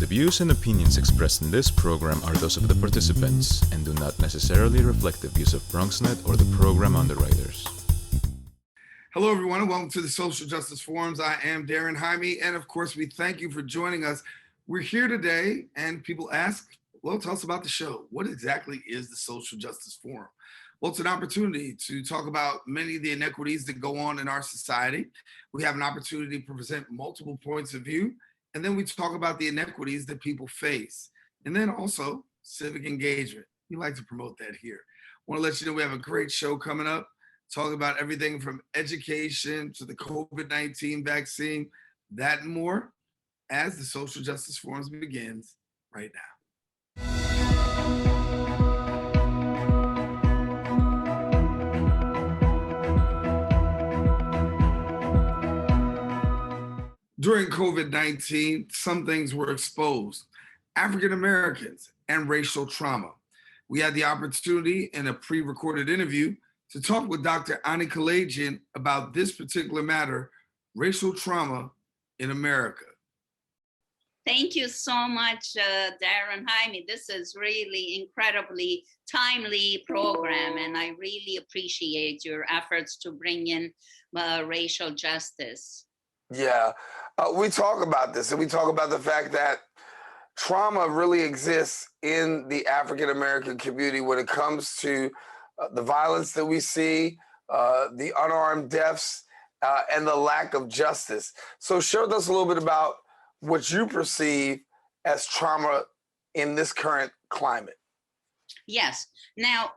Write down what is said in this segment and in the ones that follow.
views and opinions expressed in this program are those of the participants and do not necessarily reflect the views of BronxNet or the program underwriters. Hello, everyone, and welcome to the Social Justice Forums. I am Daren, Jaime, and of course, we thank you for joining us. We're here today, and people ask, well, tell us about the show. What exactly is the Social Justice Forum? Well, it's an opportunity to talk about many of the inequities that go on in our society. We have an opportunity to present multiple points of view, and then we talk about the inequities that people face. And then also civic engagement. We like to promote that here. I want to let you know we have a great show coming up, talking about everything from education to the COVID-19 vaccine, that and more, as the Social Justice Forums begins right now. During COVID-19, some things were exposed: African Americans and racial trauma. We had the opportunity in a pre-recorded interview to talk with Dr. Kalayjian about this particular matter, racial trauma in America. Thank you so much, Daren, Jaime. This is really incredibly timely program, and I really appreciate your efforts to bring in racial justice. Yeah, we talk about this, and we talk about the fact that trauma really exists in the African American community when it comes to the violence that we see, the unarmed deaths, and the lack of justice. So share with us a little bit about what you perceive as trauma in this current climate. Yes. Now,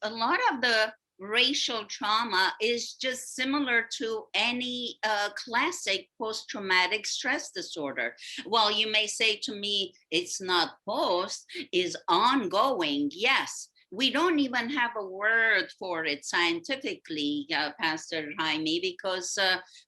a lot of the racial trauma is just similar to any classic post-traumatic stress disorder. Well, you may say to me, it's not post, it's ongoing. Yes. We don't even have a word for it scientifically, Pastor Jaime, because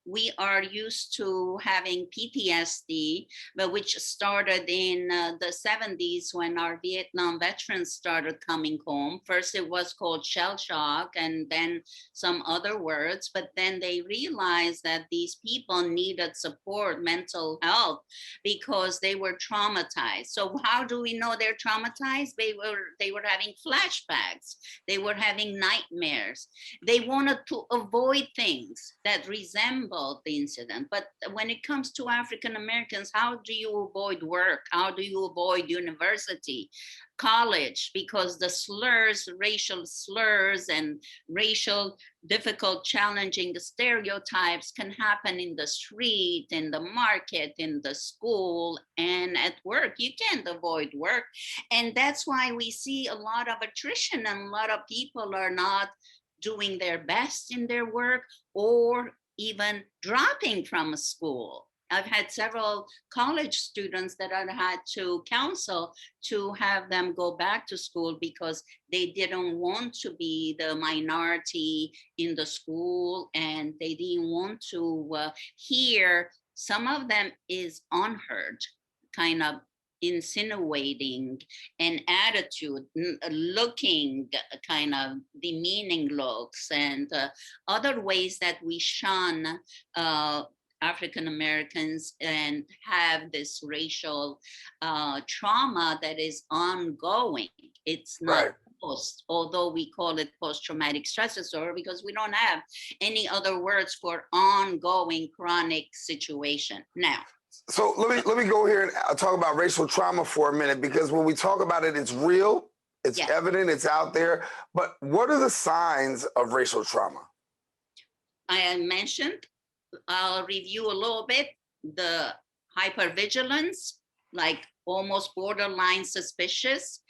we are used to having PTSD, but which started in the 70s when our Vietnam veterans started coming home. First, it was called shell shock, and then some other words, but then they realized that these people needed support, mental health, because they were traumatized. So how do we know they're traumatized? They were having flashbacks. They were having nightmares. They wanted to avoid things that resembled the incident. But when it comes to African Americans, how do you avoid work? How do you avoid university, college? Because the slurs, racial slurs and racial difficult, challenging stereotypes can happen in the street, in the market, in the school, and at work. You can't avoid work. And that's why we see a lot of attrition, and a lot of people are not doing their best in their work or even dropping from a school. I've had several college students that I had to counsel to have them go back to school because they didn't want to be the minority in the school, and they didn't want to hear. Some of them is unheard, kind of insinuating an attitude, looking kind of demeaning looks, and other ways that we shun African Americans and have this racial trauma that is ongoing. It's not Right. post, although we call it post-traumatic stress disorder because we don't have any other words for ongoing chronic situation. Now, So let me go here and talk about racial trauma for a minute, because when we talk about it, it's real, it's yes. evident, it's out there. But what are the signs of racial trauma? I mentioned, I'll review a little bit, the hypervigilance, like almost borderline suspicious,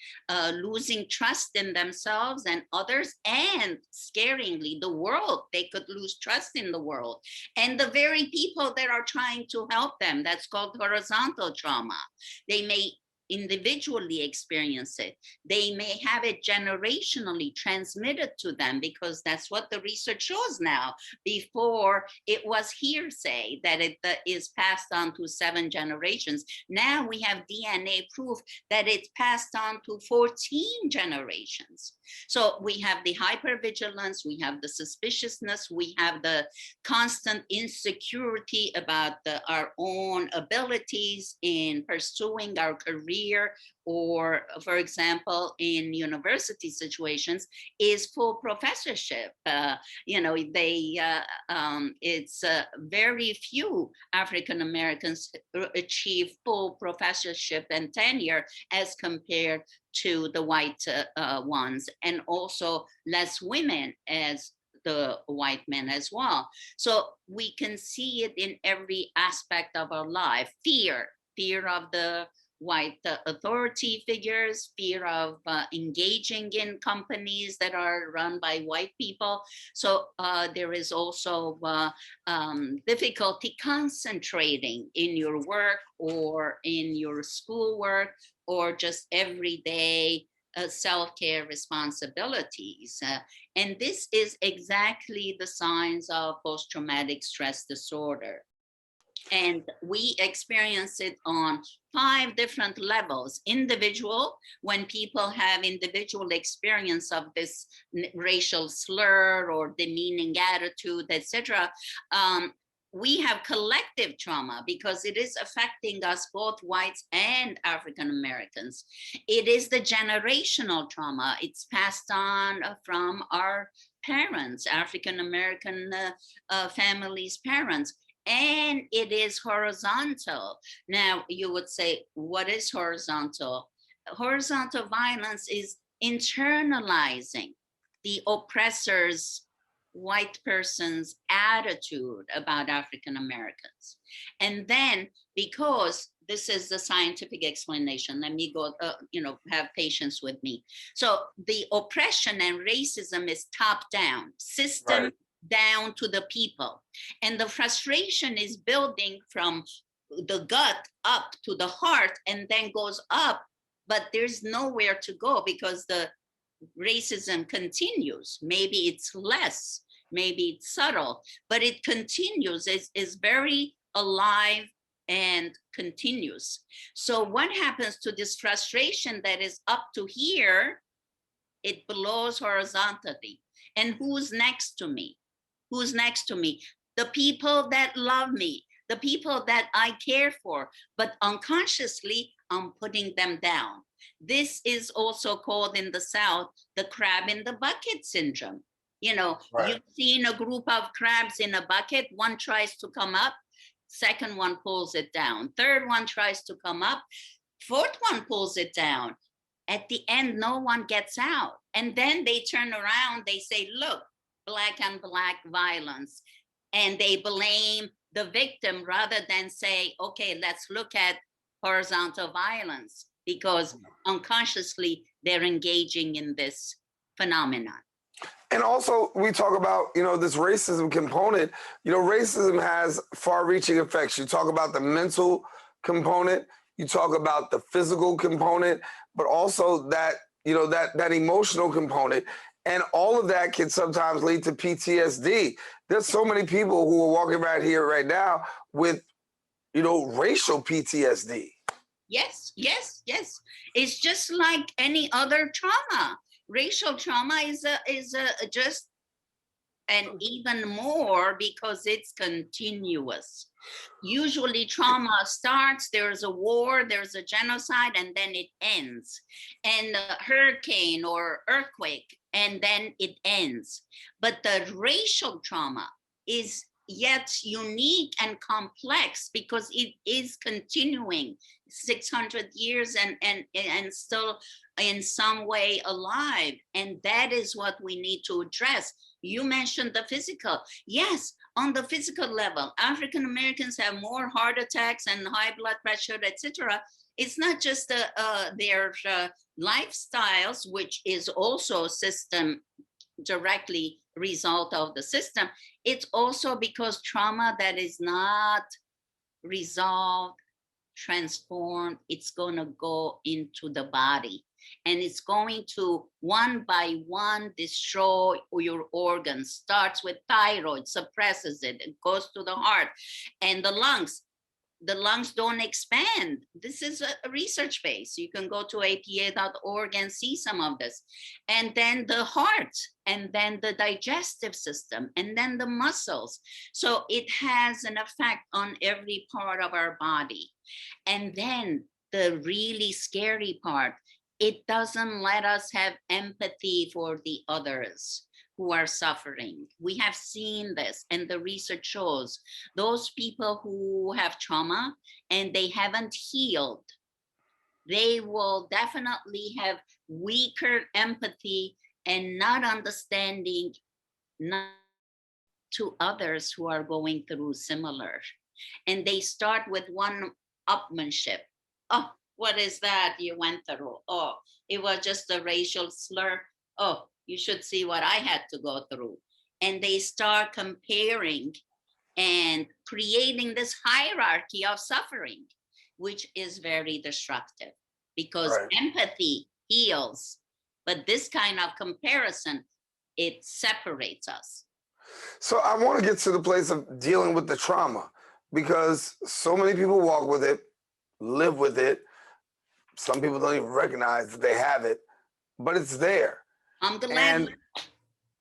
losing trust in themselves and others, and scaringly, the world. They could lose trust in the world and the very people that are trying to help them. That's called horizontal trauma. They may individually experience it. They may have it generationally transmitted to them, because that's what the research shows now. Before, it was hearsay that it is passed on to 7 generations. Now we have DNA proof that it's passed on to 14 generations. So we have the hypervigilance, we have the suspiciousness, we have the constant insecurity about our own abilities in pursuing our career, or for example, in university situations, is full professorship. It's very few African Americans achieve full professorship and tenure as compared to the white ones, and also less women as the white men as well. So we can see it in every aspect of our life. Fear of the white authority figures, fear of engaging in companies that are run by white people. So there is also difficulty concentrating in your work or in your schoolwork, or just everyday self-care responsibilities. And this is exactly the signs of post-traumatic stress disorder. And we experience it on 5 different levels. Individual, when people have individual experience of this racial slur or demeaning attitude, etc. We have collective trauma, because it is affecting us, both whites and African Americans. It is the generational trauma. It's passed on from our parents, African American families' parents. And it is horizontal. Now, you would say, what is horizontal? Horizontal violence is internalizing the oppressor's, white person's attitude about African Americans. And then, because this is the scientific explanation, let me go, have patience with me. So the oppression and racism is top down, system down to the people. And the frustration is building from the gut up to the heart, and then goes up, but there's nowhere to go, because the racism continues. Maybe it's less, maybe it's subtle, but it continues. It's very alive and continues. So what happens to this frustration that is up to here? It blows horizontally. And who's next to me? Who's next to me? The people that love me, the people that I care for, but unconsciously I'm putting them down. This is also called in the South, the crab in the bucket syndrome. You've seen a group of crabs in a bucket, one tries to come up, second one pulls it down, third one tries to come up, fourth one pulls it down. At the end, no one gets out. And then they turn around, they say, look, Black on Black violence. And they blame the victim rather than say, okay, let's look at horizontal violence, because unconsciously they're engaging in this phenomenon. And also, we talk about, this racism component. Racism has far-reaching effects. You talk about the mental component, you talk about the physical component, but also that, that emotional component. And all of that can sometimes lead to PTSD. There's so many people who are walking around here right now with, racial PTSD. Yes. It's just like any other trauma. Racial trauma is just, and even more, because it's continuous. Usually trauma starts, there's a war, there's a genocide, and then it ends. And a hurricane or earthquake, and then it ends. But the racial trauma is yet unique and complex, because it is continuing 600 years and still in some way alive. And that is what we need to address. You mentioned the physical. Yes, on the physical level, African Americans have more heart attacks and high blood pressure, etc. It's not just their lifestyles, which is also system directly result of the system. It's also because trauma that is not resolved transformed, it's going to go into the body. And it's going to one by one destroy your organs. Starts with thyroid, suppresses it, it goes to the heart and the lungs. The lungs don't expand. This is a research base. You can go to apa.org and see some of this. And then the heart, and then the digestive system, and then the muscles. So it has an effect on every part of our body. And then the really scary part, it doesn't let us have empathy for the others who are suffering. We have seen this, and the research shows those people who have trauma and they haven't healed, they will definitely have weaker empathy and not understanding not to others who are going through similar. And they start with one-upmanship. Oh, what is that you went through? Oh, it was just a racial slur. Oh, you should see what I had to go through. And they start comparing and creating this hierarchy of suffering, which is very destructive because empathy heals. But this kind of comparison, it separates us. So I want to get to the place of dealing with the trauma, because so many people walk with it, live with it. Some people don't even recognize that they have it, but it's there. I'm glad.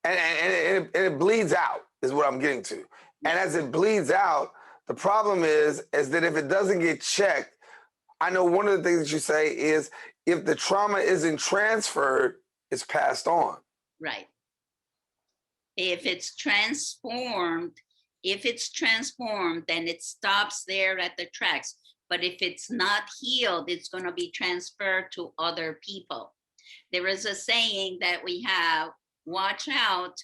And it bleeds out is what I'm getting to. And as it bleeds out, the problem is that if it doesn't get checked, I know one of the things that you say is if the trauma isn't transferred, it's passed on. Right. If it's transformed, then it stops there at the tracks. But if it's not healed, it's going to be transferred to other people. There is a saying that we have, watch out,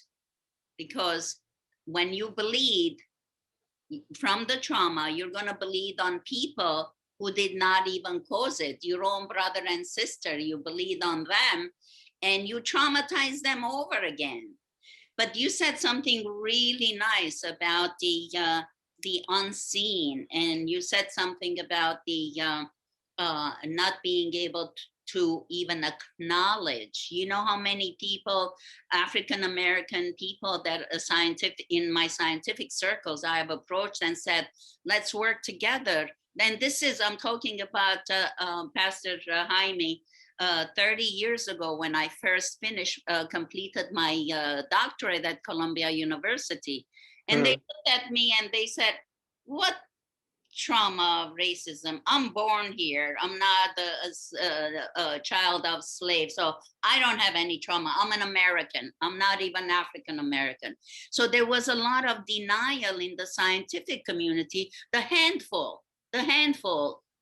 because when you bleed from the trauma, you're going to bleed on people who did not even cause it. Your own brother and sister, you bleed on them and you traumatize them over again. But you said something really nice about the unseen, and you said something about the not being able to even acknowledge. You know how many people, African-American people that in my scientific circles, I have approached and said, let's work together. Then I'm talking about Pastor Jaime, 30 years ago when I first completed my doctorate at Columbia University. And they looked at me and they said, what trauma, racism? I'm born here. I'm not a child of slaves. So I don't have any trauma. I'm an American. I'm not even African American. So there was a lot of denial in the scientific community. The handful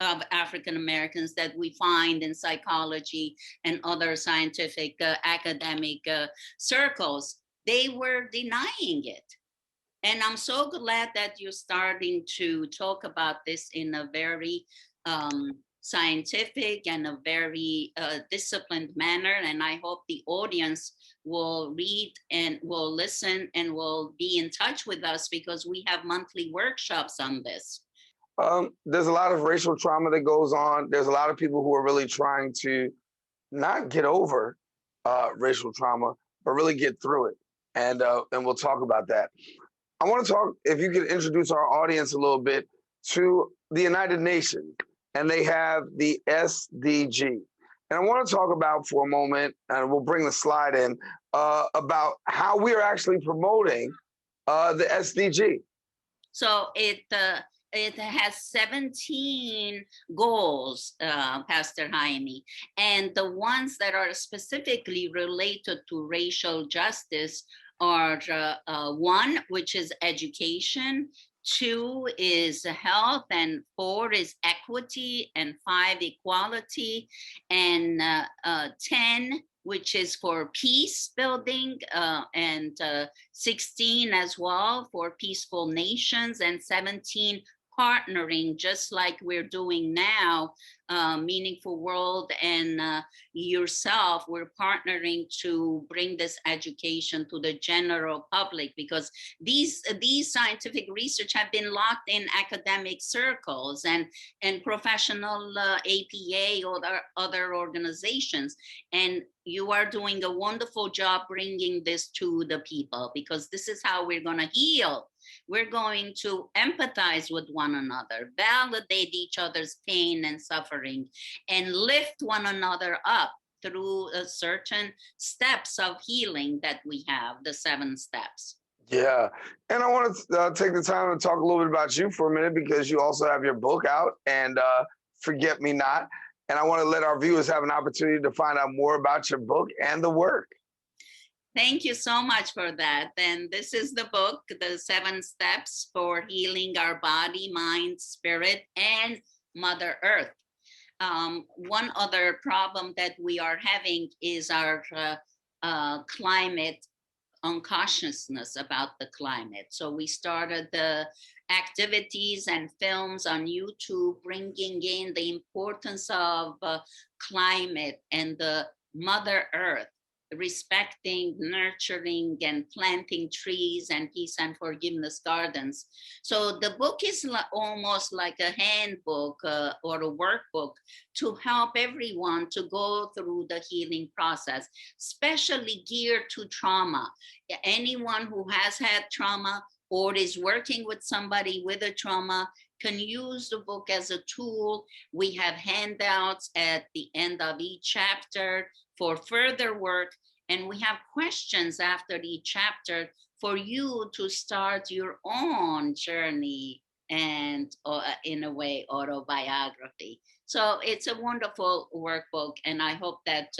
of African Americans that we find in psychology and other scientific academic circles, they were denying it. And I'm so glad that you're starting to talk about this in a very scientific and a very disciplined manner. And I hope the audience will read and will listen and will be in touch with us, because we have monthly workshops on this. There's a lot of racial trauma that goes on. There's a lot of people who are really trying to not get over racial trauma, but really get through it. And we'll talk about that. I want to talk, if you could introduce our audience a little bit to the United Nations, and they have the SDG. And I want to talk about for a moment, and we'll bring the slide in, about how we are actually promoting the SDG. So it has 17 goals, Pastor Jaime, and the ones that are specifically related to racial justice are 1, which is education, 2 is health, and 4 is equity, and 5, equality, and 10, which is for peace building, and 16 as well for peaceful nations, and 17, partnering, just like we're doing now, Meaningful World and yourself, we're partnering to bring this education to the general public, because these scientific research have been locked in academic circles and professional APA or other organizations. And you are doing a wonderful job bringing this to the people, because this is how we're going to heal. We're going to empathize with one another, validate each other's pain and suffering, and lift one another up through certain steps of healing that we have, the 7 steps. Yeah. And I want to take the time to talk a little bit about you for a minute, because you also have your book out, and Forget Me Not. And I want to let our viewers have an opportunity to find out more about your book and the work. Thank you so much for that. And this is the book, The 7 Steps for Healing Our Body, Mind, Spirit, and Mother Earth. One other problem that we are having is our climate unconsciousness about the climate. So we started the activities and films on YouTube, bringing in the importance of climate and the Mother Earth, respecting, nurturing, and planting trees and peace and forgiveness gardens. So the book is almost like a handbook or a workbook to help everyone to go through the healing process, especially geared to trauma. Anyone who has had trauma or is working with somebody with a trauma can use the book as a tool. We have handouts at the end of each chapter for further work, and we have questions after each chapter for you to start your own journey and in a way autobiography. So it's a wonderful workbook, and I hope that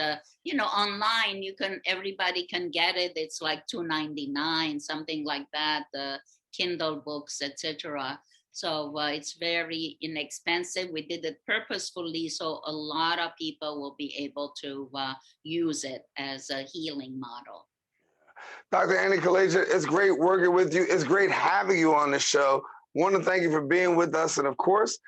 online everybody can get it. It's like $2.99, something like that, the Kindle books, etc. So it's very inexpensive. We did it purposefully so a lot of people will be able to use it as a healing model. Dr. Annie Kalayjian, it's great working with you. It's great having you on the show. Want to thank you for being with us. And of course,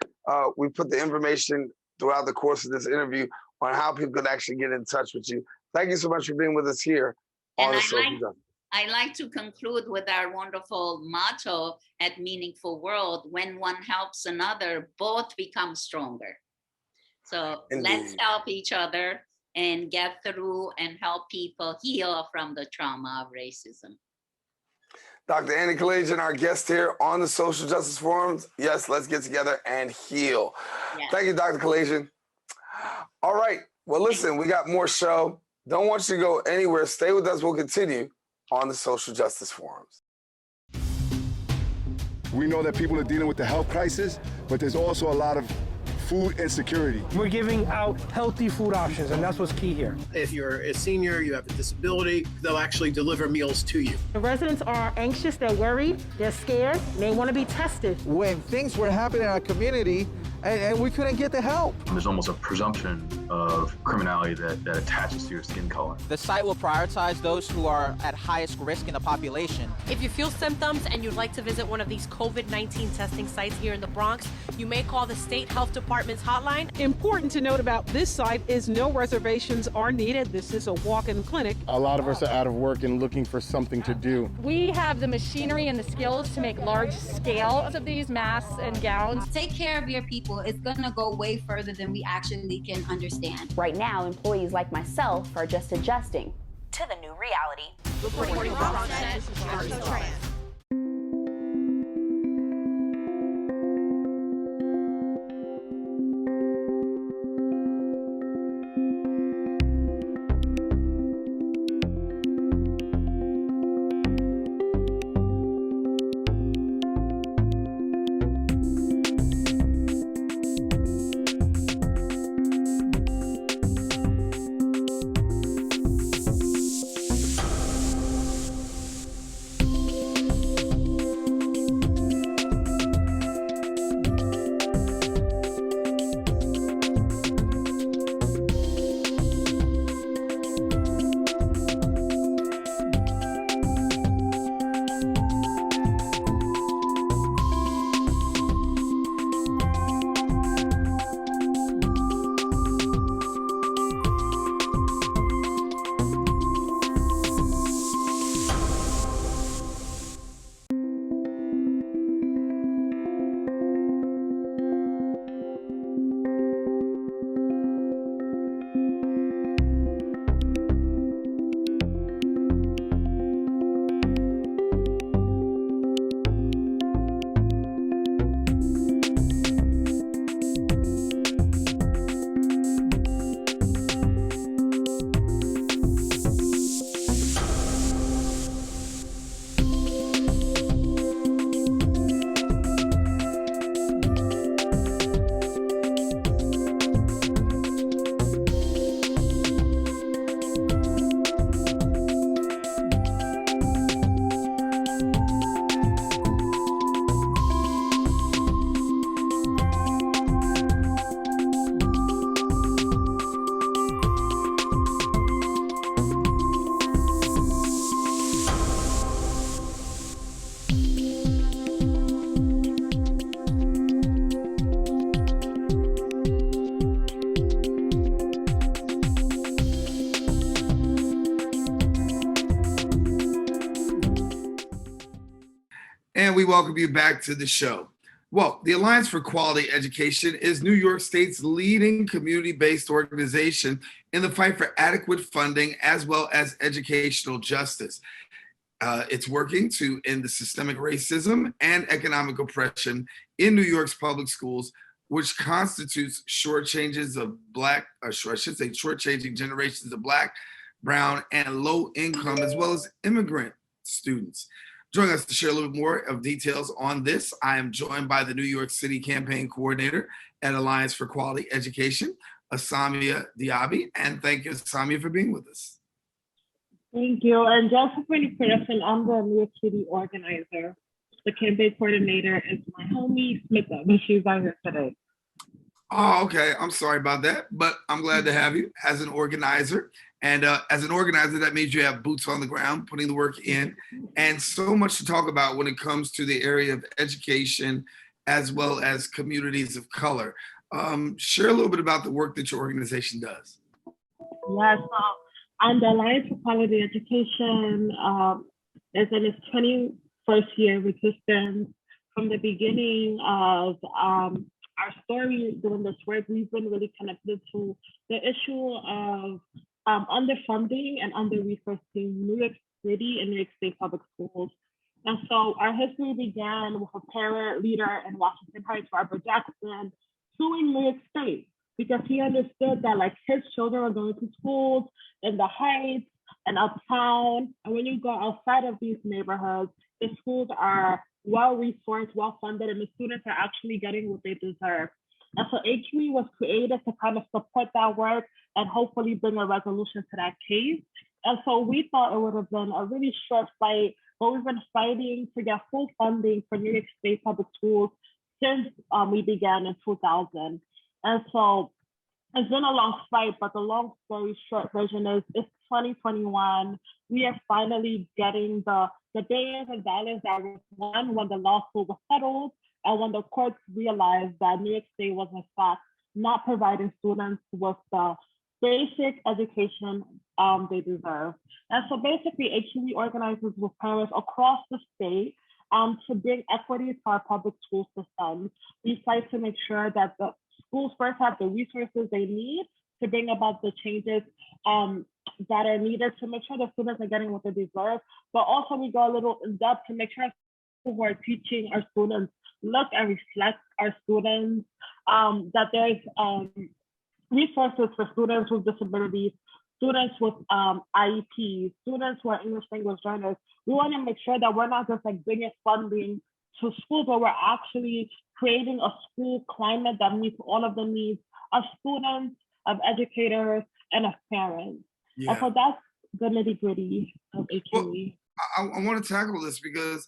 we put the information throughout the course of this interview on how people can actually get in touch with you. Thank you so much for being with us here on the Social Justice. I like to conclude with our wonderful motto at Meaningful World: when one helps another, both become stronger. So let's help each other and get through and help people heal from the trauma of racism. Dr. Annie Kalayjian, our guest here on the Social Justice Forums. Yes, let's get together and heal. Yes. Thank you, Dr. Kalayjian. All right. Well, listen, we got more show. Don't want you to go anywhere. Stay with us. We'll continue on the Social Justice Forums. We know that people are dealing with the health crisis, but there's also a lot of food insecurity. We're giving out healthy food options, and that's what's key here. If you're a senior, you have a disability, they'll actually deliver meals to you. The residents are anxious, they're worried, they're scared, they want to be tested. When things were happening in our community, and we couldn't get the help. There's almost a presumption of criminality that attaches to your skin color. The site will prioritize those who are at highest risk in the population. If you feel symptoms and you'd like to visit one of these COVID-19 testing sites here in the Bronx, you may call the State Health Department's hotline. Important to note about this site is no reservations are needed. This is a walk-in clinic. A lot of us are out of work and looking for something to do. We have the machinery and the skills to make large scales of these masks and gowns. Take care of your people. It's going to go way further than we actually can understand. Right now, employees like myself are just adjusting to the new reality. Reporting BronxNet, welcome you back to the show. Well, the Alliance for Quality Education is New York State's leading community-based organization in the fight for adequate funding as well as educational justice. It's working to end the systemic racism and economic oppression in New York's public schools, which constitutes shortchanging generations of Black, brown, and low income, as well as immigrant students. Joining us to share a little bit more of details on this, I am joined by the New York City campaign coordinator at Alliance for Quality Education, Asamia Diaby. And thank you, Asamia, for being with us. Thank you. And just for any correction, I'm the New York City organizer. The campaign coordinator is my homie, Smitha, but she's not here today. Oh, okay. I'm sorry about that, but I'm glad to have you as an organizer. And as an organizer, that means you have boots on the ground, putting the work in, and so much to talk about when it comes to the area of education, as well as communities of color. Share a little bit about the work that your organization does. Yes, the Alliance for Quality Education is in its 21st year of existence. From the beginning of our story doing this work, we've been really connected to the issue of underfunding and under-resourcing New York City and New York State public schools. And so our history began with a parent leader in Washington Heights, Robert Jackson, suing New York State because he understood that like his children were going to schools in the Heights and uptown. And when you go outside of these neighborhoods, the schools are well-resourced, well-funded, and the students are actually getting what they deserve. And so HQE was created to kind of support that work and hopefully bring a resolution to that case. And so we thought it would have been a really short fight, but we've been fighting to get full funding for New York State public schools since we began in 2000. And so it's been a long fight, but the long story short version is it's 2021. We are finally getting the billions of dollars that was won when the lawsuit was settled and when the courts realized that New York State was in fact not providing students with the basic education they deserve. And so basically HUE organizes with parents across the state to bring equity to our public school system. We fight to make sure that the schools first have the resources they need to bring about the changes that are needed to make sure the students are getting what they deserve, but also we go a little in depth to make sure who are teaching our students look and reflect our students, that there's resources for students with disabilities, students with IEPs, students who are English language learners. We want to make sure that we're not just like bringing funding to schools, but we're actually creating a school climate that meets all of the needs of students, of educators, and of parents. Yeah. And so that's the nitty-gritty of HUE. Well, I want to tackle this because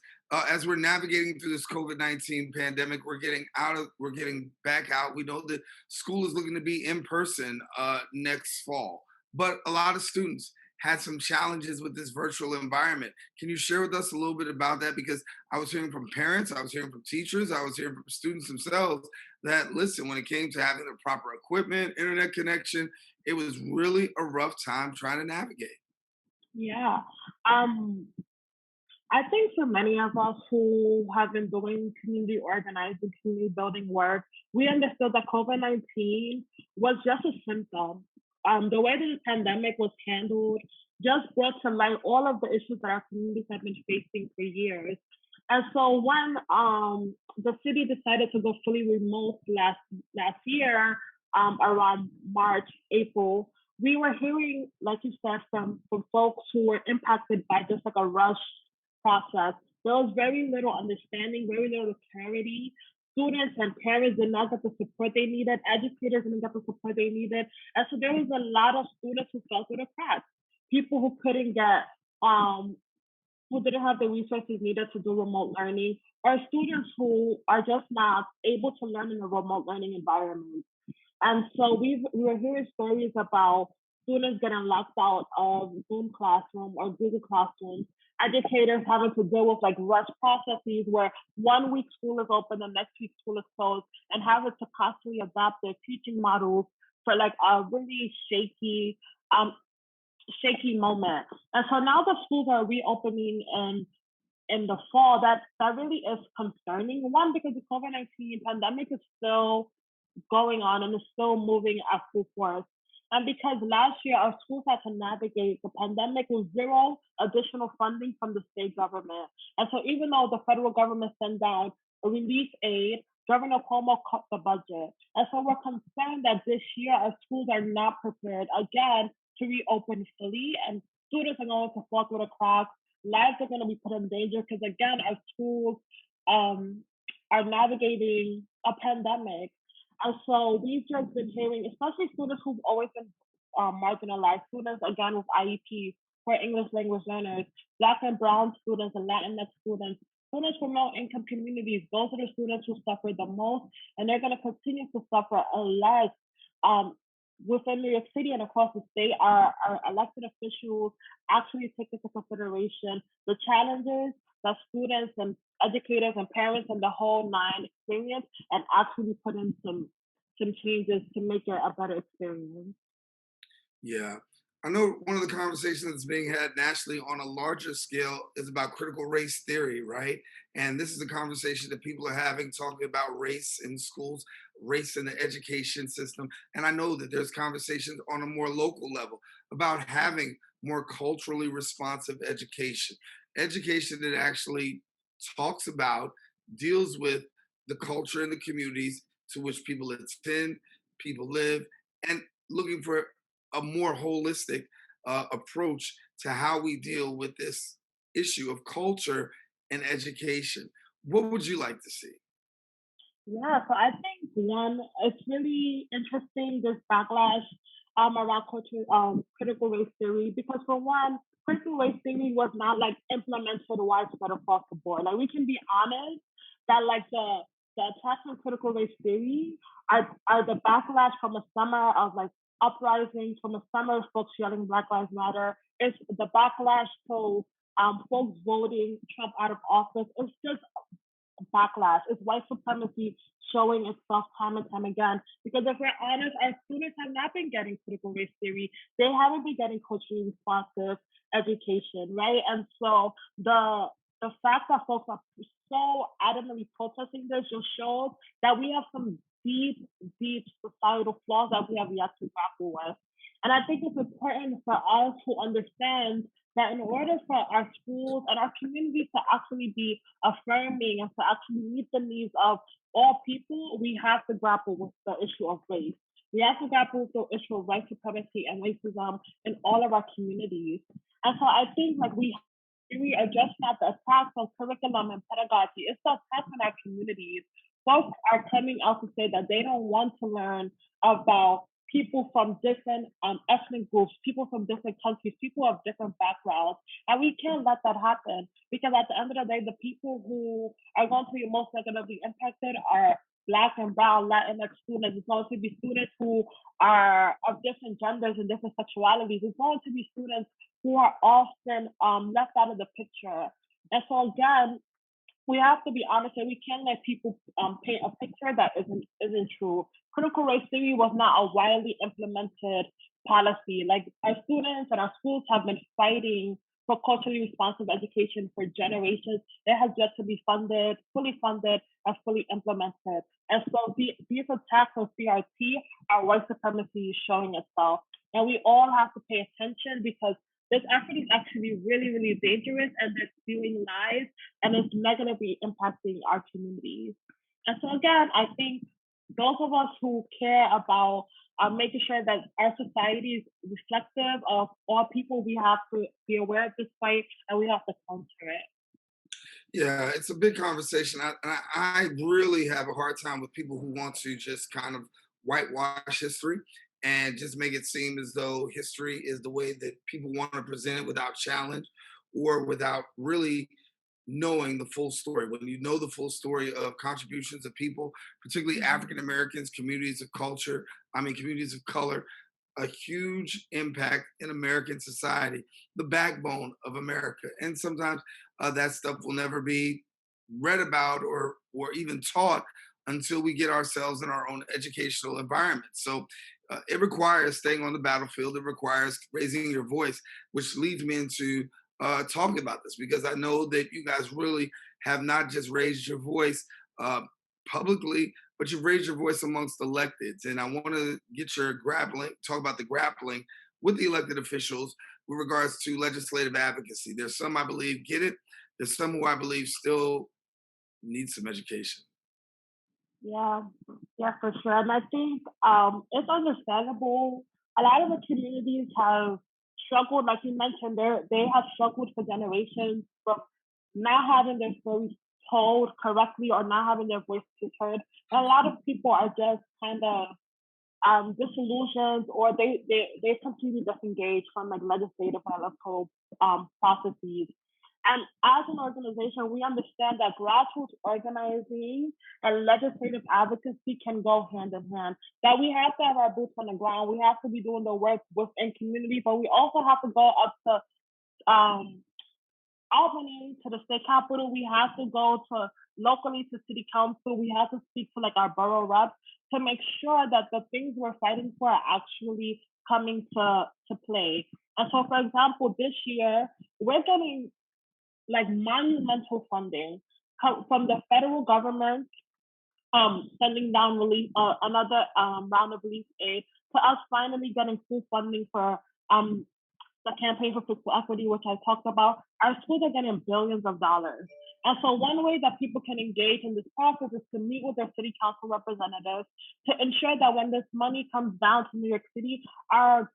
as we're navigating through this COVID-19 pandemic, we're getting back out. We know that school is looking to be in person next fall, but a lot of students had some challenges with this virtual environment. Can you share with us a little bit about that? Because I was hearing from parents, I was hearing from teachers, I was hearing from students themselves that, listen, when it came to having the proper equipment, internet connection, it was really a rough time trying to navigate. Yeah. I think for many of us who have been doing community organizing, community building work, we understood that COVID-19 was just a symptom. The way that the pandemic was handled just brought to light all of the issues that our communities have been facing for years. And so when the city decided to go fully remote last year, around March, April, we were hearing, like you said, from folks who were impacted by just like a rush process. There was very little understanding, very little clarity. Students and parents did not get the support they needed. Educators didn't get the support they needed. And so there was a lot of students who fell through the cracks. People who couldn't get, who didn't have the resources needed to do remote learning, or students who are just not able to learn in a remote learning environment. And so we were hearing stories about students getting locked out of Zoom Classroom or Google Classroom, educators having to deal with like rush processes where 1 week school is open, the next week school is closed, and having to constantly adapt their teaching models for like a really shaky moment. And so now the schools are reopening in the fall, that really is concerning. One, because the COVID-19 pandemic is still going on and is still moving at full force. And because last year our schools had to navigate the pandemic with zero additional funding from the state government. And so even though the federal government sent out a relief aid, Governor Cuomo cut the budget. And so we're concerned that this year our schools are not prepared again to reopen fully, and students are going to fall through the cracks. Lives are going to be put in danger because again, our schools are navigating a pandemic. And so we've just been hearing, especially students who've always been marginalized, students again with IEPs for English language learners, Black and Brown students and Latinx students, students from low-income communities. Those are the students who suffer the most, and they're going to continue to suffer unless within New York City and across the state, our elected officials actually take into consideration the challenges that students and educators and parents and the whole nine experience, and actually put in some changes to make it a better experience. Yeah. I know one of the conversations that's being had nationally on a larger scale is about critical race theory, right? And this is a conversation that people are having, talking about race in schools, race in the education system. And I know that there's conversations on a more local level about having more culturally responsive education, education that actually talks about, deals with the culture and the communities to which people attend, people live, and looking for a more holistic approach to how we deal with this issue of culture and education. What would you like to see? Yeah, so I think one, it's really interesting, this backlash around culture, critical race theory, because for one, critical race theory was not like implemented widespread across the board. Like we can be honest that like the attacks on critical race theory are the backlash from a summer of like uprisings, from a summer of folks yelling Black Lives Matter. It's the backlash to folks voting Trump out of office. It's just backlash. It's white supremacy showing itself time and time again. Because if we're honest, our students have not been getting critical race theory. They haven't been getting culturally responsive education, right? And so the fact that folks are so adamantly protesting this just shows that we have some deep societal flaws that we have yet to grapple with. And I think it's important for us to understand that in order for our schools and our communities to actually be affirming and to actually meet the needs of all people, we have to grapple with the issue of race. We have to grapple with the issue of white supremacy and racism in all of our communities. And so I think like we are just not the attacks on curriculum and pedagogy, it's the attacks on our communities. Folks are coming out to say that they don't want to learn about people from different ethnic groups, people from different countries, people of different backgrounds. And we can't let that happen, because at the end of the day, the people who are going to be most negatively impacted are Black and Brown, Latinx students. It's going to be students who are of different genders and different sexualities. It's going to be students who are often left out of the picture. And so again, we have to be honest, and we can't let people paint a picture that isn't true. Critical race theory was not a widely implemented policy. Like our students and our schools have been fighting for culturally responsive education for generations. It has yet to be funded, fully funded, and fully implemented. And so these attacks on CRT are white supremacy showing itself. And we all have to pay attention, because this effort is actually really, really dangerous, and it's stealing lives, and it's negatively impacting our communities. And so again, I think those of us who care about making sure that our society is reflective of all people, we have to be aware of this fight, and we have to counter it. Yeah, it's a big conversation. I really have a hard time with people who want to just kind of whitewash history and just make it seem as though history is the way that people want to present it without challenge or without really knowing the full story. When you know the full story of contributions of people, particularly African Americans, communities of culture, communities of color, a huge impact in American society, the backbone of America. And sometimes that stuff will never be read about or even taught until we get ourselves in our own educational environment. So it requires staying on the battlefield. It requires raising your voice, which leads me into talking about this, because I know that you guys really have not just raised your voice publicly, but you've raised your voice amongst electeds. And I want to get your talk about the grappling with the elected officials with regards to legislative advocacy. There's some I believe get it. There's some who I believe still need some education. Yeah, yeah, for sure. And I think it's understandable. A lot of the communities have struggled, like you mentioned, they have struggled for generations from not having their stories told correctly or not having their voices heard. And a lot of people are just kind of disillusioned, or they completely disengaged from like legislative and electoral processes. And as an organization, we understand that grassroots organizing and legislative advocacy can go hand in hand. That we have to have our boots on the ground. We have to be doing the work within community, but we also have to go up to Albany, to the state capitol. We have to go to locally to city council. We have to speak to like our borough reps to make sure that the things we're fighting for are actually coming to play. And so, for example, this year, we're getting like monumental funding from the federal government, sending down another round of relief aid, to us finally getting full funding for the campaign for fiscal equity, which I talked about. Our schools are getting billions of dollars. And so one way that people can engage in this process is to meet with their city council representatives to ensure that when this money comes down to New York City, our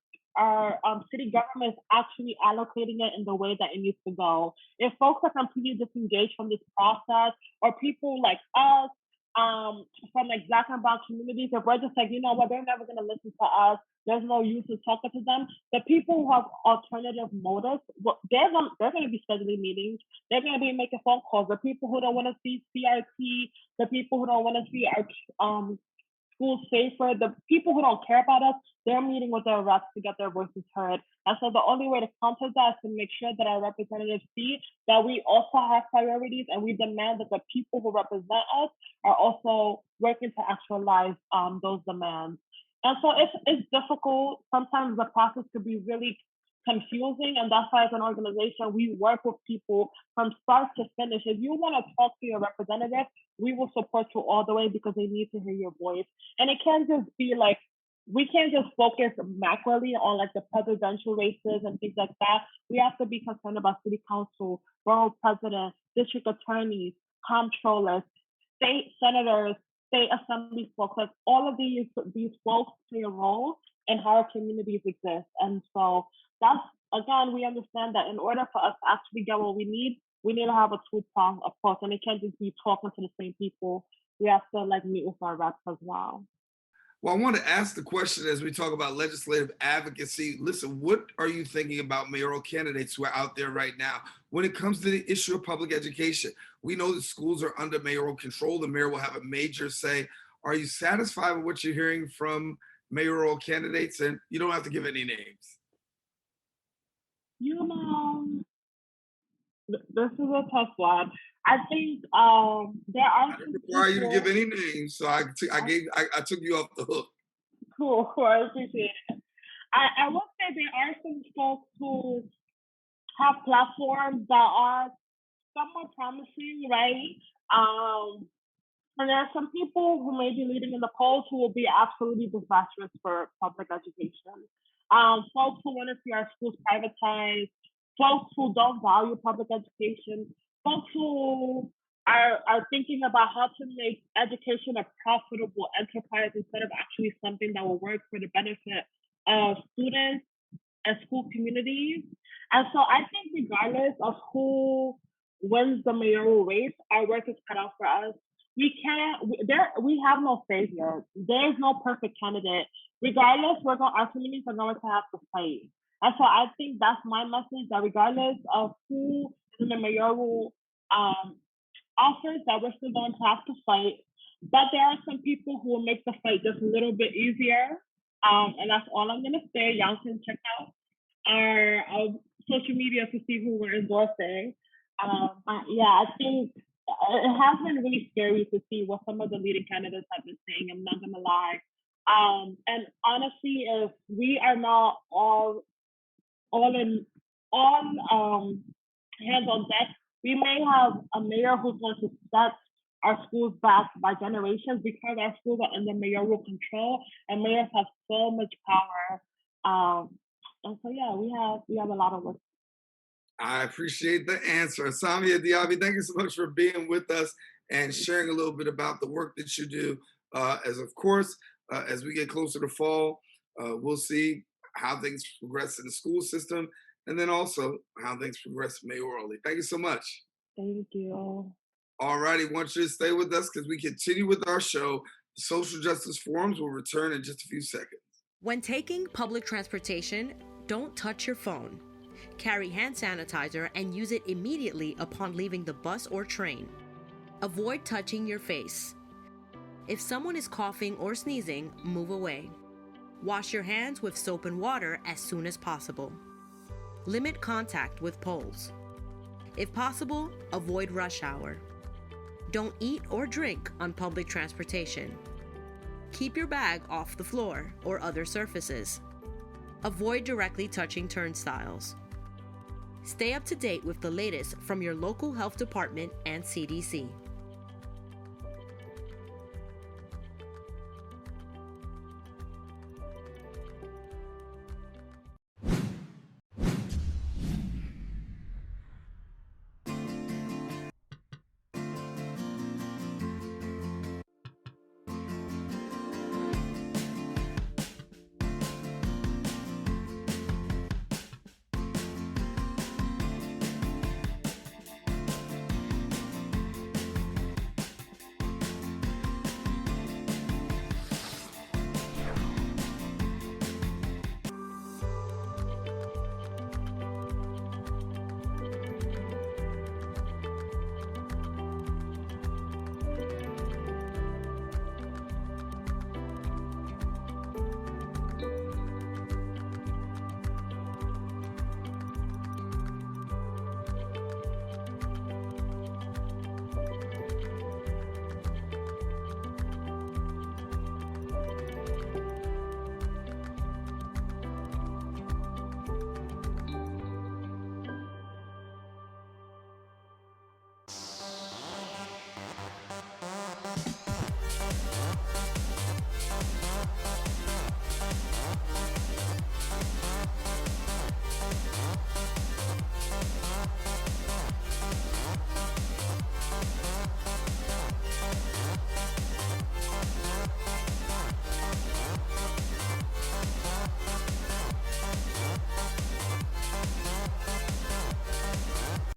city government is actually allocating it in the way that it needs to go. If folks are completely disengaged from this process, or people like us from like Black and Brown communities, if we're just like, you know what, they're never going to listen to us, there's no use in talking to them. The people who have alternative motives, well, they're going to be scheduling meetings. They're going to be making phone calls. The people who don't want to see CRT, the people who don't want to see our schools safer, the people who don't care about us, they're meeting with their reps to get their voices heard. And so the only way to counter that is to make sure that our representatives see that we also have priorities, and we demand that the people who represent us are also working to actualize those demands. And so it's difficult. Sometimes the process could be really confusing, and that's why as an organization, we work with people from start to finish. If you want to talk to your representative, we will support you all the way, because they need to hear your voice. And it can't just be like, we can't just focus macroly on like the presidential races and things like that. We have to be concerned about city council, borough president, district attorneys, comptrollers, state senators, state assembly folks. Like all of these folks play a role in how our communities exist. And so that's, again, we understand that in order for us to actually get what we need to have a two-pronged approach, and it can't just be talking to the same people. We have to like meet with our reps as well. Well, I want to ask the question as we talk about legislative advocacy. Listen, what are you thinking about mayoral candidates who are out there right now when it comes to the issue of public education? We know that schools are under mayoral control. The mayor will have a major say. Are you satisfied with what you're hearing from mayoral candidates? And you don't have to give any names. You know, this is a tough one. I think there are. I didn't require you to give any names, so I took you off the hook. Cool, I appreciate it. I will say there are some folks who have platforms that are somewhat promising, right? And there are some people who may be leading in the polls who will be absolutely disastrous for public education. Folks who want to see our schools privatized, folks who don't value public education, folks who are thinking about how to make education a profitable enterprise instead of actually something that will work for the benefit of students and school communities. And so I think regardless of who wins the mayoral race, our work is cut out for us. We have no savior. There is no perfect candidate. Regardless, our communities are going to have to fight. And so I think that's my message, that regardless of who is in the mayoral office, that we're still going to have to fight. But there are some people who will make the fight just a little bit easier. And that's all I'm going to say. Y'all can check out our social media to see who we're endorsing. I think it has been really scary to see what some of the leading candidates have been saying. I'm not going to lie. And honestly, if we are not all in on hands on deck. We may have a mayor who's going to set our schools back by generations because our schools are under mayoral control, and mayors have so much power. And so, yeah, we have a lot of work. I appreciate the answer. Asamia, Diaby, thank you so much for being with us and sharing a little bit about the work that you do. As we get closer to fall, we'll see how things progress in the school system, and then also how things progress mayorally. Thank you so much. Thank you. All righty, want you to stay with us because we continue with our show. The Social Justice Forums will return in just a few seconds. When taking public transportation, don't touch your phone. Carry hand sanitizer and use it immediately upon leaving the bus or train. Avoid touching your face. If someone is coughing or sneezing, move away. Wash your hands with soap and water as soon as possible. Limit contact with poles. If possible, avoid rush hour. Don't eat or drink on public transportation. Keep your bag off the floor or other surfaces. Avoid directly touching turnstiles. Stay up to date with the latest from your local health department and CDC.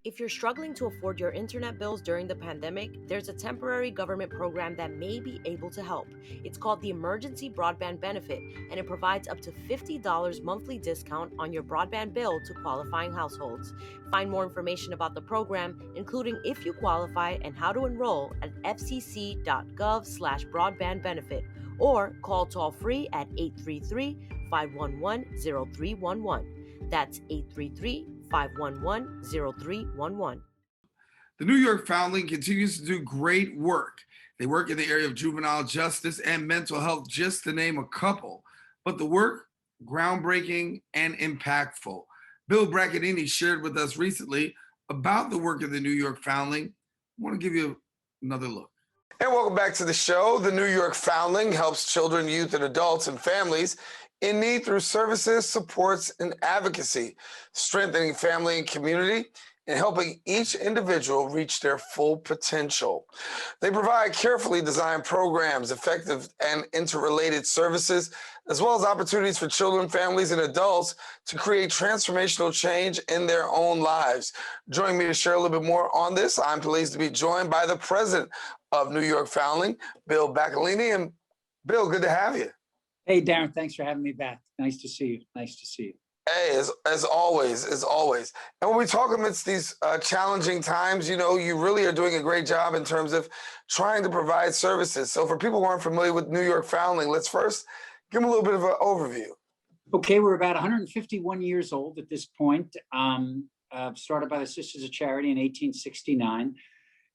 If you're struggling to afford your internet bills during the pandemic, there's a temporary government program that may be able to help. It's called the Emergency Broadband Benefit, and it provides up to $50 monthly discount on your broadband bill to qualifying households. Find more information about the program, including if you qualify and how to enroll at fcc.gov/broadbandbenefit, or call toll-free at 833-511-0311. That's 833-511-0311. The New York Foundling continues to do great work. They work in the area of juvenile justice and mental health, just to name a couple. But the work, groundbreaking and impactful. Bill Braccattini shared with us recently about the work of the New York Foundling. I want to give you another look. And welcome back to the show. The New York Foundling helps children, youth, and adults and families in need through services, supports, and advocacy, strengthening family and community, and helping each individual reach their full potential. They provide carefully designed programs, effective and interrelated services, as well as opportunities for children, families, and adults to create transformational change in their own lives. Joining me to share a little bit more on this, I'm pleased to be joined by the president of New York Foundling, Bill Braccattini. And Bill, good to have you. Hey, Daren, thanks for having me back. Nice to see you. Nice to see you. Hey, as always. And when we talk amidst these challenging times, you know, you really are doing a great job in terms of trying to provide services. So for people who aren't familiar with New York Foundling, let's first give them a little bit of an overview. Okay, we're about 151 years old at this point. Started by the Sisters of Charity in 1869,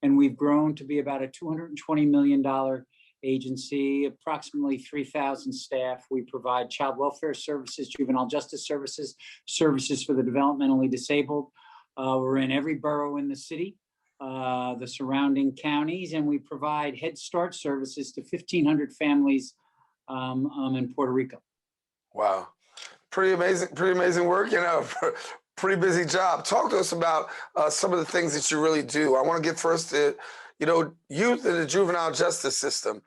and we've grown to be about a $220 million agency, approximately 3,000 staff. We provide child welfare services, juvenile justice services, services for the developmentally disabled. We're in every borough in the city, the surrounding counties, and we provide Head Start services to 1,500 families in Puerto Rico. Wow, pretty amazing work. You know, pretty busy job. Talk to us about some of the things that you really do. I want to get first to, you know, youth in the juvenile justice system.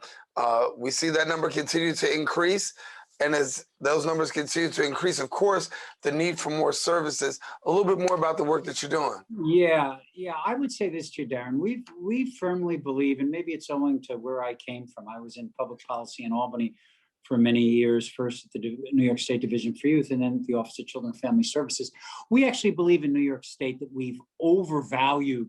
We see that number continue to increase. And as those numbers continue to increase, of course, the need for more services. A little bit more about the work that you're doing. Yeah, I would say this to you, Daren. We firmly believe, and maybe it's owing to where I came from. I was in public policy in Albany for many years, first at the New York State Division for Youth, and then at the Office of Children and Family Services. We actually believe in New York State that we've overvalued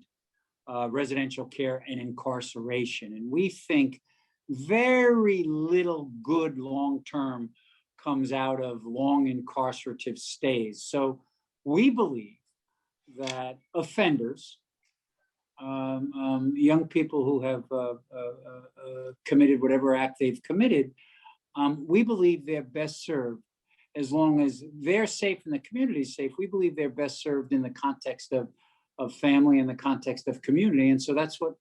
residential care and incarceration. And we think very little good long-term comes out of long incarcerative stays. So we believe that offenders, young people who have committed whatever act they've committed, we believe they're best served, as long as they're safe and the community is safe, we believe they're best served in the context of family, in the context of community. And so that's what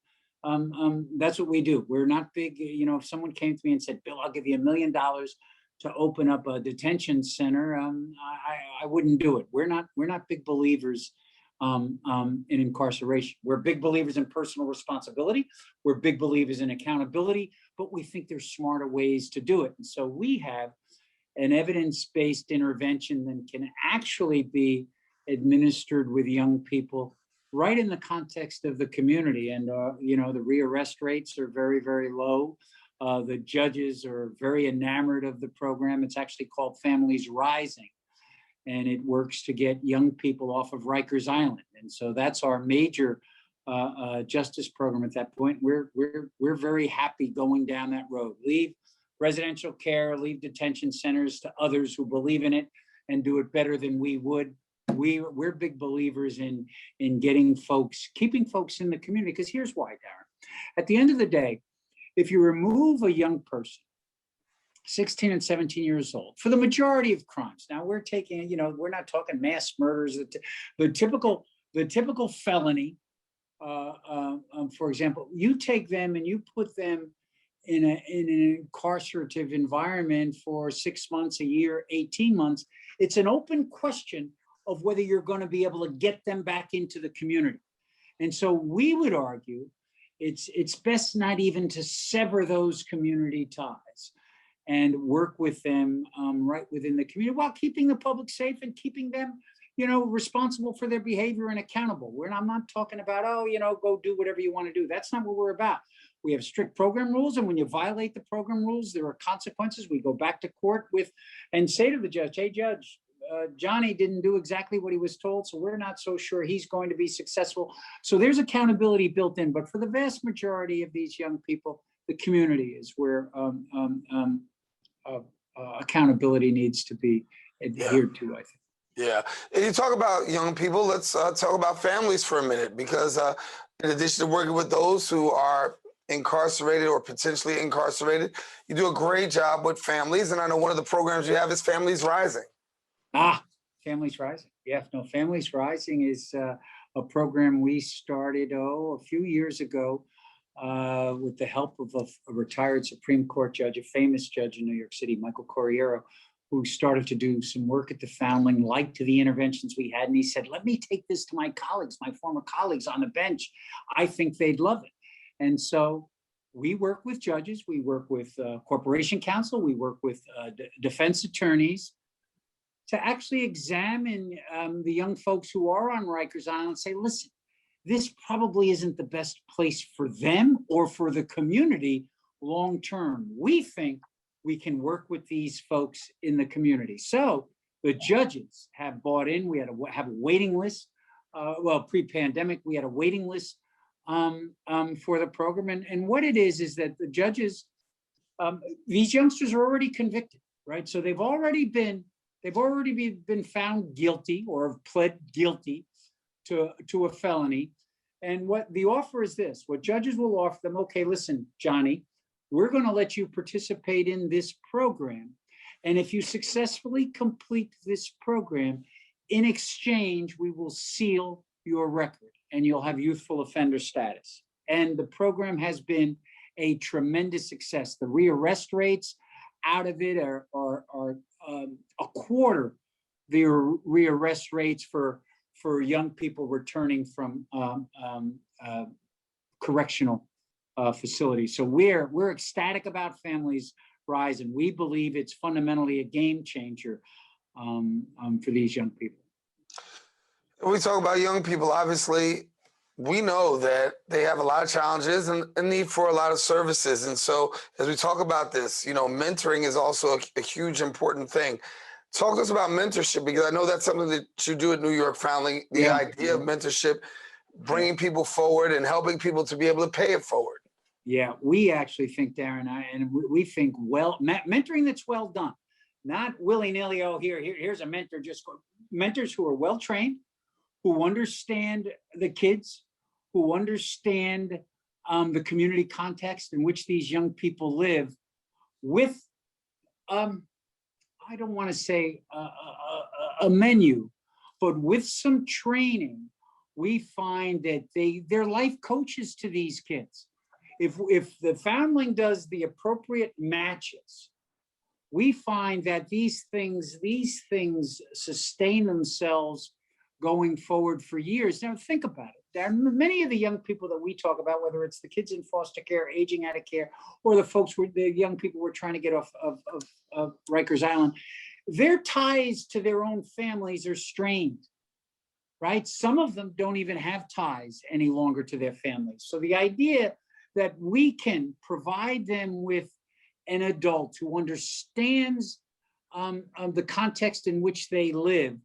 we do. We're not big, you know, if someone came to me and said, Bill, I'll give you $1 million to open up a detention center, I wouldn't do it. We're not big believers in incarceration. We're big believers in personal responsibility. We're big believers in accountability, but we think there's smarter ways to do it. And so we have an evidence-based intervention that can actually be administered with young people right in the context of the community. And, you know, the rearrest rates are very, very low. The judges are very enamored of the program. It's actually called Families Rising, and it works to get young people off of Rikers Island. And so that's our major justice program at that point. We're very happy going down that road. Leave residential care, leave detention centers to others who believe in it and do it better than we would. We're big believers in keeping folks in the community, because here's why, Daren. At the end of the day, if you remove a young person, 16 and 17 years old, for the majority of crimes, now we're taking, you know, we're not talking mass murders, the typical felony, for example, you take them and you put them in an incarcerative environment for 6 months, a year, 18 months, it's an open question of whether you're going to be able to get them back into the community. And so we would argue it's best not even to sever those community ties and work with them right within the community while keeping the public safe and keeping them, you know, responsible for their behavior and accountable. I'm not talking about, oh, you know, go do whatever you want to do. That's not what we're about. We have strict program rules, and when you violate the program rules, there are consequences. We go back to court with and say to the judge, hey, judge, Johnny didn't do exactly what he was told, so we're not so sure he's going to be successful. So there's accountability built in. But for the vast majority of these young people, the community is where accountability needs to be adhered to, I think. Yeah. And you talk about young people, let's talk about families for a minute, because in addition to working with those who are incarcerated or potentially incarcerated, you do a great job with families. And I know one of the programs you have is Families Rising. Families Rising. Yeah, no, Families Rising is a program we started, a few years ago with the help of a retired Supreme Court judge, a famous judge in New York City, Michael Corriero, who started to do some work at the Foundling, liked the interventions we had. And he said, let me take this to my colleagues, my former colleagues on the bench. I think they'd love it. And so we work with judges, we work with corporation counsel, we work with defense attorneys to actually examine the young folks who are on Rikers Island and say, listen, this probably isn't the best place for them or for the community long term. We think we can work with these folks in the community. So the judges have bought in. We had to have a waiting list. Pre-pandemic, we had a waiting list for the program. And what it is that the judges, these youngsters are already convicted, right? So they've already been found guilty or have pled guilty to a felony. And what the offer is this, what judges will offer them, okay, listen, Johnny, we're going to let you participate in this program. And if you successfully complete this program, in exchange, we will seal your record and you'll have youthful offender status. And the program has been a tremendous success. The rearrest rates out of it are a quarter the rearrest rates for young people returning from correctional facilities. So we're ecstatic about Families Rise, and we believe it's fundamentally a game changer for these young people. When we talk about young people, obviously, we know that they have a lot of challenges and a need for a lot of services. And so as we talk about this, mentoring is also a huge, important thing. Talk to us about mentorship, because I know that's something that you do at New York Foundling, the idea of mentorship, bringing people forward and helping people to be able to pay it forward. Yeah, we actually think, Daren, and we think mentoring that's well done, not willy-nilly, here's a mentor, mentors who are well-trained, who understand the kids, who understand the community context in which these young people live, with, I don't want to say a menu, but with some training. We find that they're life coaches to these kids. If the Foundling does the appropriate matches, we find that these things sustain themselves going forward for years. Now think about it. There are many of the young people that we talk about, whether it's the kids in foster care, aging out of care, or the young people we're trying to get off of Rikers Island, their ties to their own families are strained, right? Some of them don't even have ties any longer to their families. So the idea that we can provide them with an adult who understands the context in which they live,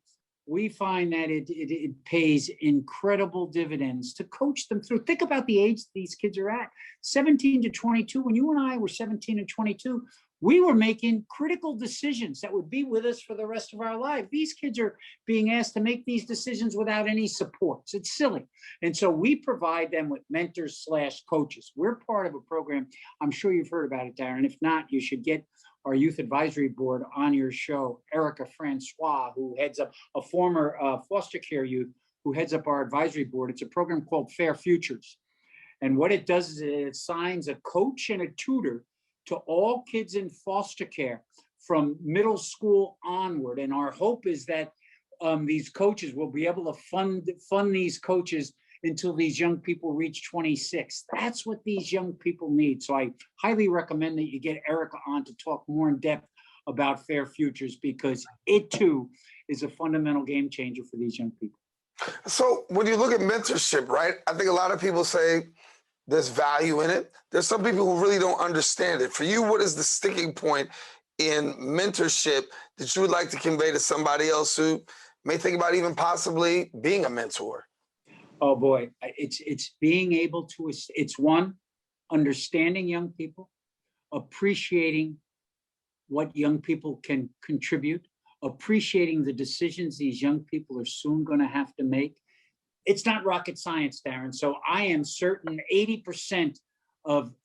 we find that it pays incredible dividends to coach them through. Think about the age these kids are at, 17 to 22. When you and I were 17 and 22, we were making critical decisions that would be with us for the rest of our life. These kids are being asked to make these decisions without any supports. It's silly. And so we provide them with mentors/coaches. We're part of a program. I'm sure you've heard about it, Daren. If not, you should get our youth advisory board on your show, Erica Francois, who heads up, a former foster care youth who heads up our advisory board. It's a program called Fair Futures. And what it does is it assigns a coach and a tutor to all kids in foster care from middle school onward. And our hope is that these coaches will be able to fund these coaches until these young people reach 26. That's what these young people need. So I highly recommend that you get Erica on to talk more in depth about Fair Futures, because it too is a fundamental game changer for these young people. So when you look at mentorship, right, I think a lot of people say there's value in it. There's some people who really don't understand it. For you, what is the sticking point in mentorship that you would like to convey to somebody else who may think about even possibly being a mentor? Oh boy, it's being able to, it's one, understanding young people, appreciating what young people can contribute, appreciating the decisions these young people are soon going to have to make. It's not rocket science, Daren. So I am certain 80% of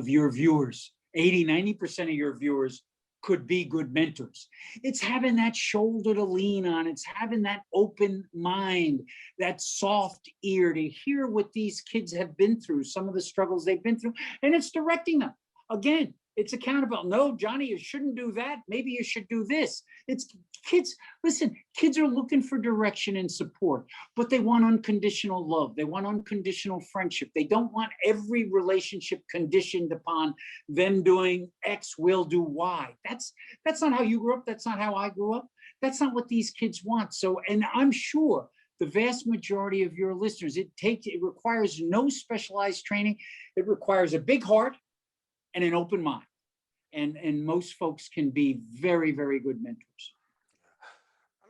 your viewers, 80, 90% of your viewers could be good mentors. It's having that shoulder to lean on. It's having that open mind, that soft ear to hear what these kids have been through, some of the struggles they've been through, and it's directing them. Again, it's accountable. No, Johnny, you shouldn't do that. Maybe you should do this. It's kids. Listen, kids are looking for direction and support, but they want unconditional love. They want unconditional friendship. They don't want every relationship conditioned upon them doing X will do Y. That's not how you grew up. That's not how I grew up. That's not what these kids want. So, and I'm sure the vast majority of your listeners, it requires no specialized training. It requires a big heart and an open mind. And most folks can be very, very good mentors.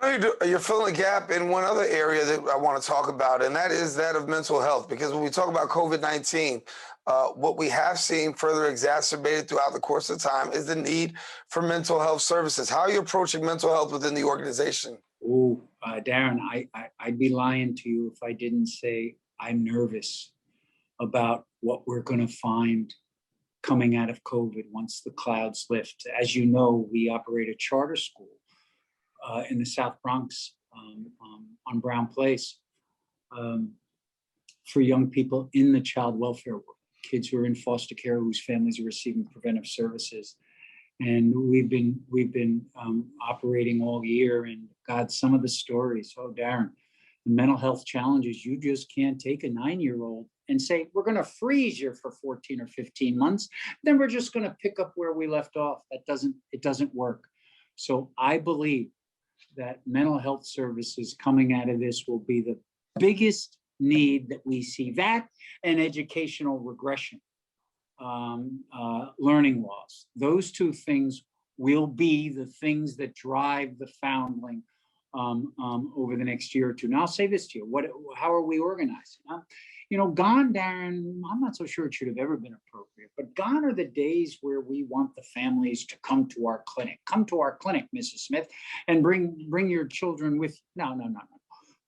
I know you're filling a gap in one other area that I want to talk about, and that is that of mental health. Because when we talk about COVID-19, what we have seen further exacerbated throughout the course of time is the need for mental health services. How are you approaching mental health within the organization? Oh, Daren, I'd be lying to you if I didn't say I'm nervous about what we're going to find coming out of COVID once the clouds lift. As you know, we operate a charter school in the South Bronx on Brown Place. for young people in the child welfare world, kids who are in foster care whose families are receiving preventive services. And we've been operating all year, and God, some of the stories, oh, Daren, the mental health challenges, you just can't take a 9-year-old and say, we're going to freeze you for 14 or 15 months. Then we're just going to pick up where we left off. It doesn't work. So I believe that mental health services coming out of this will be the biggest need that we see, that and educational regression, learning loss. Those two things will be the things that drive the Foundling over the next year or two. Now, I'll say this to you, how are we organizing? You know, gone, Daren, I'm not so sure it should have ever been appropriate, but gone are the days where we want the families to come to our clinic. Come to our clinic, Mrs. Smith, and bring your children with you. No.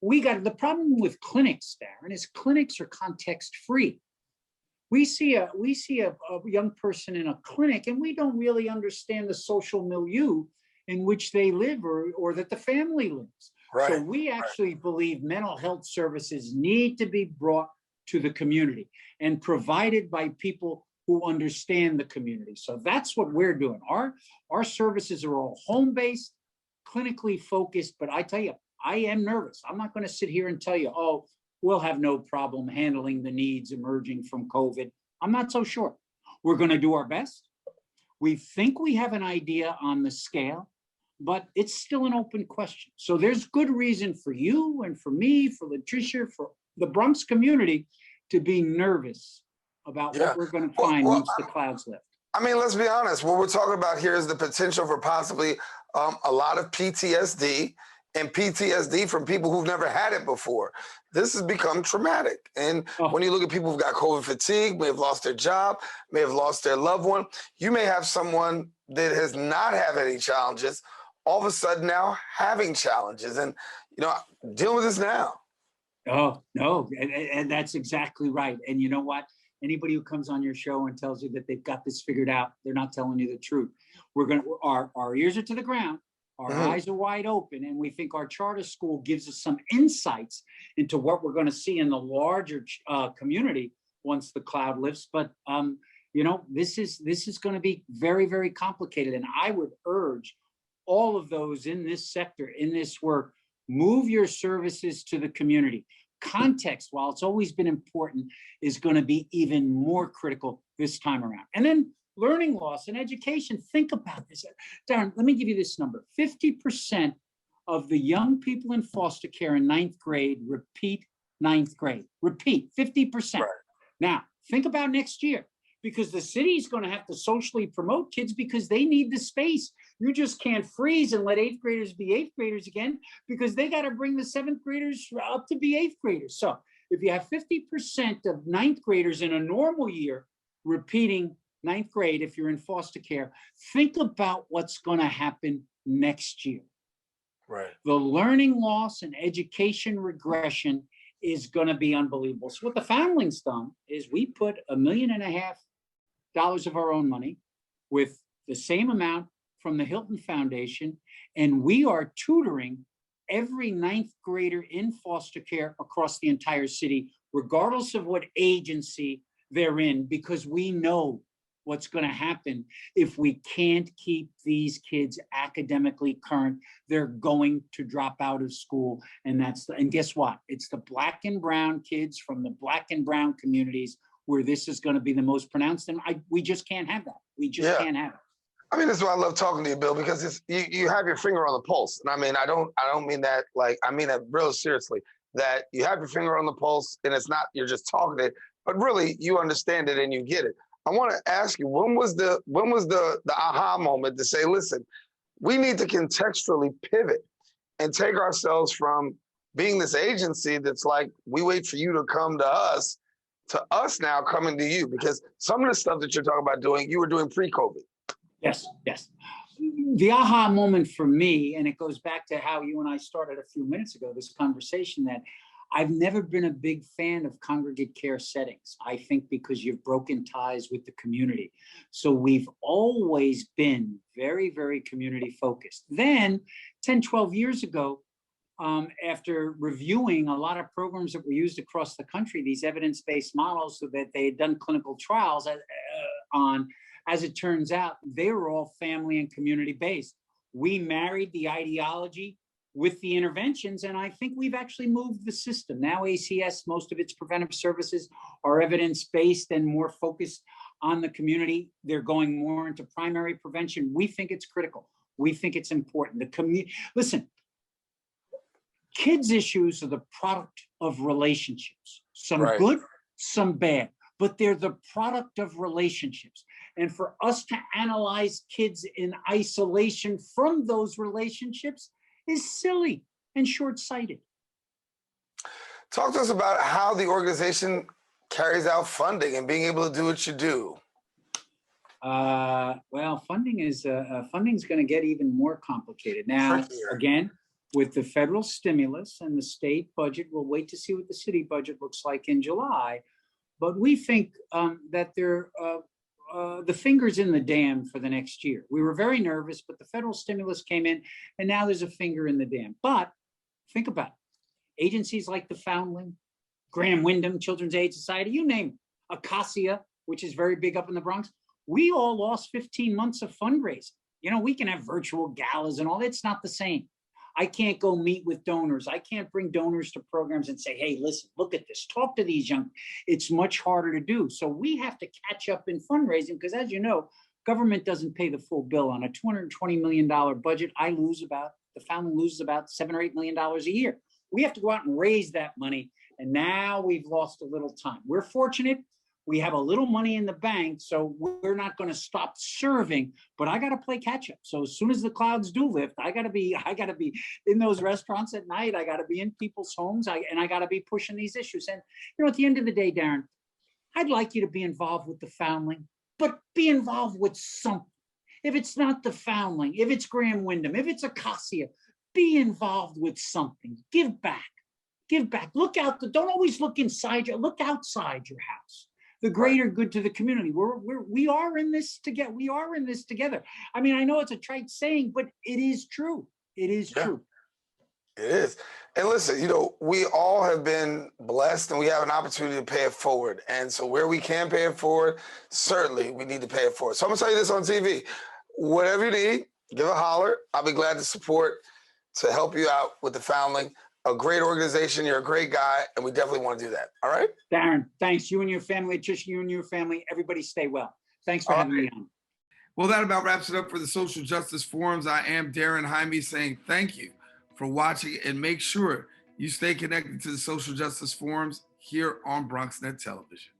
The problem with clinics, Daren, is clinics are context free. We see a young person in a clinic and we don't really understand the social milieu in which they live or that the family lives. Right. So we actually believe mental health services need to be brought to the community and provided by people who understand the community. So that's what we're doing. Our services are all home-based, clinically focused, but I tell you, I am nervous. I'm not going to sit here and tell you, oh, we'll have no problem handling the needs emerging from COVID. I'm not so sure. We're going to do our best. We think we have an idea on the scale, but it's still an open question. So there's good reason for you and for me, for Latricia, for the Bronx community to be nervous about what we're going to find once the clouds lift. I mean, let's be honest. What we're talking about here is the potential for possibly a lot of PTSD, and PTSD from people who've never had it before. This has become traumatic. And when you look at people who've got COVID fatigue, may have lost their job, may have lost their loved one, you may have someone that has not had any challenges, all of a sudden now having challenges and, you know, dealing with this now. Oh, no, and that's exactly right. And you know what? Anybody who comes on your show and tells you that they've got this figured out, they're not telling you the truth. Our ears are to the ground. Our eyes are wide open, and we think our charter school gives us some insights into what we're going to see in the larger community once the cloud lifts. But you know, this is going to be very, very complicated, and I would urge all of those in this sector, in this work, move your services to the community. Context, while it's always been important, is going to be even more critical this time around. And then learning loss and education. Think about this. Daren, let me give you this number. 50% of the young people in foster care in 9th grade repeat 9th grade. Repeat, 50%. Right. Now, think about next year, because the city is going to have to socially promote kids because they need the space. You just can't freeze and let 8th graders be 8th graders again, because they got to bring the 7th graders up to be 8th graders. So if you have 50% of 9th graders in a normal year repeating 9th grade, if you're in foster care, think about what's going to happen next year. Right. The learning loss and education regression is going to be unbelievable. So what the Foundling's done is we put $1.5 million of our own money with the same amount from the Hilton Foundation, and we are tutoring every 9th grader in foster care across the entire city, regardless of what agency they're in, because we know what's going to happen if we can't keep these kids academically current. They're going to drop out of school, and guess what? It's the Black and brown kids from the Black and brown communities where this is going to be the most pronounced, and we just can't have that. We just can't have it. I mean, that's why I love talking to you, Bill, because it's you have your finger on the pulse. And I mean, I don't mean that like, I mean that real seriously, that you have your finger on the pulse, and it's not you're just talking it, but really you understand it and you get it. I want to ask you, when was the aha moment to say, listen, we need to contextually pivot and take ourselves from being this agency that's like, we wait for you to come to us now coming to you? Because some of the stuff that you're talking about doing, you were doing pre-COVID. Yes. The aha moment for me, and it goes back to how you and I started a few minutes ago, this conversation, that I've never been a big fan of congregate care settings. I think because you've broken ties with the community. So we've always been very, very community focused. Then 10, 12 years ago, after reviewing a lot of programs that were used across the country, these evidence-based models so that they had done clinical trials on, as it turns out, they were all family and community-based. We married the ideology with the interventions, and I think we've actually moved the system. Now ACS, most of its preventive services are evidence-based and more focused on the community. They're going more into primary prevention. We think it's critical. We think it's important. The community, listen, kids' issues are the product of relationships, some good, some bad, but they're the product of relationships. And for us to analyze kids in isolation from those relationships is silly and short-sighted. Talk to us about how the organization carries out funding and being able to do what you do. Well, funding is funding's going to get even more complicated now. Again, with the federal stimulus and the state budget, we'll wait to see what the city budget looks like in July. But we think that the finger's in the dam for the next year. We were very nervous, but the federal stimulus came in, and now there's a finger in the dam. But think about it. Agencies like the Foundling, Graham Windham, Children's Aid Society, you name it, Asamia, which is very big up in the Bronx, we all lost 15 months of fundraising. You know, we can have virtual galas and all, it's not the same. I can't go meet with donors. I can't bring donors to programs and say, hey, listen, look at this, talk to these young, it's much harder to do. So we have to catch up in fundraising because as you know, government doesn't pay the full bill on a $220 million budget. The Foundling loses about $7 or $8 million a year. We have to go out and raise that money. And now we've lost a little time. We're fortunate. We have a little money in the bank, so we're not going to stop serving, but I got to play catch up. So as soon as the clouds do lift, I got to be in those restaurants at night. I got to be in people's homes, and I got to be pushing these issues. And, you know, at the end of the day, Daren, I'd like you to be involved with the Foundling, but be involved with something. If it's not the Foundling, if it's Graham Windham, if it's Acacia, be involved with something. Give back. Give back. Look out. Don't always look inside you. Look outside your house. The greater good to the community. We are in this together. We are in this together. I mean, I know it's a trite saying, but it is true. It is true. It is. And listen, you know, we all have been blessed and we have an opportunity to pay it forward. And so where we can pay it forward, certainly we need to pay it forward. So I'm gonna tell you this on TV. Whatever you need, give a holler. I'll be glad to support, to help you out with the Foundling. A great organization, you're a great guy, and we definitely want to do that. All right? Daren, thanks. You and your family, Trish, you and your family, everybody stay well. Thanks for having me on. Well, that about wraps it up for the Social Justice Forums. I am Daren Jaime saying thank you for watching, and make sure you stay connected to the Social Justice Forums here on BronxNet Television.